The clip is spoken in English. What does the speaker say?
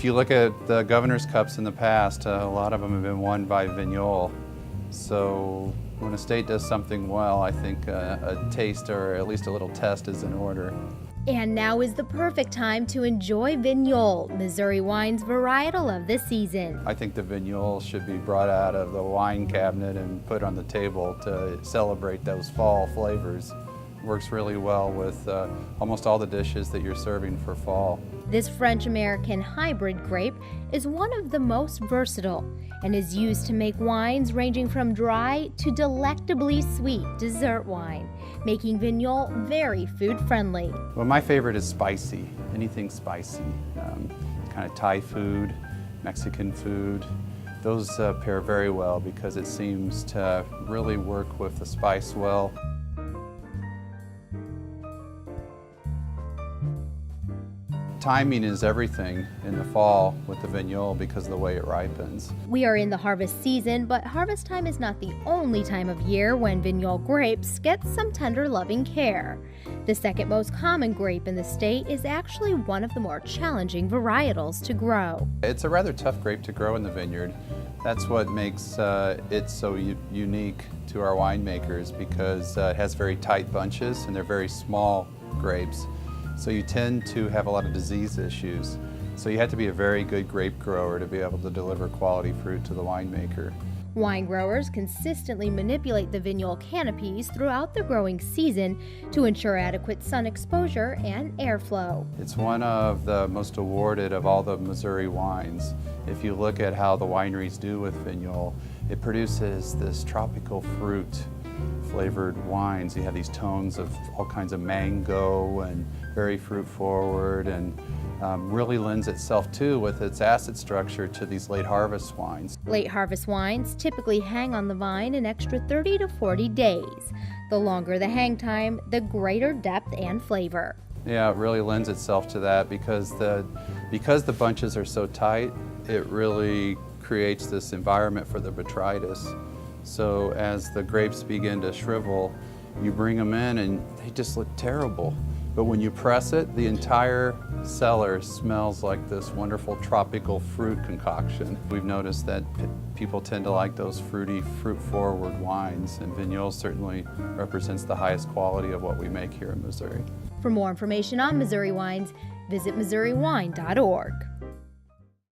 If you look at the governor's cups in the past, a lot of them have been won by Vignoles. So when a state does something well, I think a taste or at least a little test is in order. And now is the perfect time to enjoy Vignoles, Missouri wine's varietal of the season. I think the Vignoles should be brought out of the wine cabinet and put on the table to celebrate those fall flavors. Works really well with almost all the dishes that you're serving for fall. This French-American hybrid grape is one of the most versatile and is used to make wines ranging from dry to delectably sweet dessert wine, making Vignoles very food-friendly. Well, my favorite is spicy, anything spicy, kind of Thai food, Mexican food. Those pair very well because it seems to really work with the spice well. Timing is everything in the fall with the Vignoles because of the way it ripens. We are in the harvest season, but harvest time is not the only time of year when Vignoles grapes get some tender loving care. The second most common grape in the state is actually one of the more challenging varietals to grow. It's a rather tough grape to grow in the vineyard. That's what makes it so unique to our winemakers because it has very tight bunches and they're very small grapes. So you tend to have a lot of disease issues. So you have to be a very good grape grower to be able to deliver quality fruit to the winemaker. Wine growers consistently manipulate the Vignoles canopies throughout the growing season to ensure adequate sun exposure and airflow. It's one of the most awarded of all the Missouri wines. If you look at how the wineries do with Vignoles, it produces this tropical fruit flavored wines. You have these tones of all kinds of mango and very fruit forward, and really lends itself too with its acid structure to these late harvest wines. Late harvest wines typically hang on the vine an extra 30 to 40 days. The longer the hang time, the greater depth and flavor. Yeah, it really lends itself to that because the bunches are so tight, it really creates this environment for the botrytis. So as the grapes begin to shrivel, you bring them in and they just look terrible. But when you press it, the entire cellar smells like this wonderful tropical fruit concoction. We've noticed that people tend to like those fruity, fruit-forward wines, and Vignoles certainly represents the highest quality of what we make here in Missouri. For more information on Missouri wines, visit MissouriWine.org.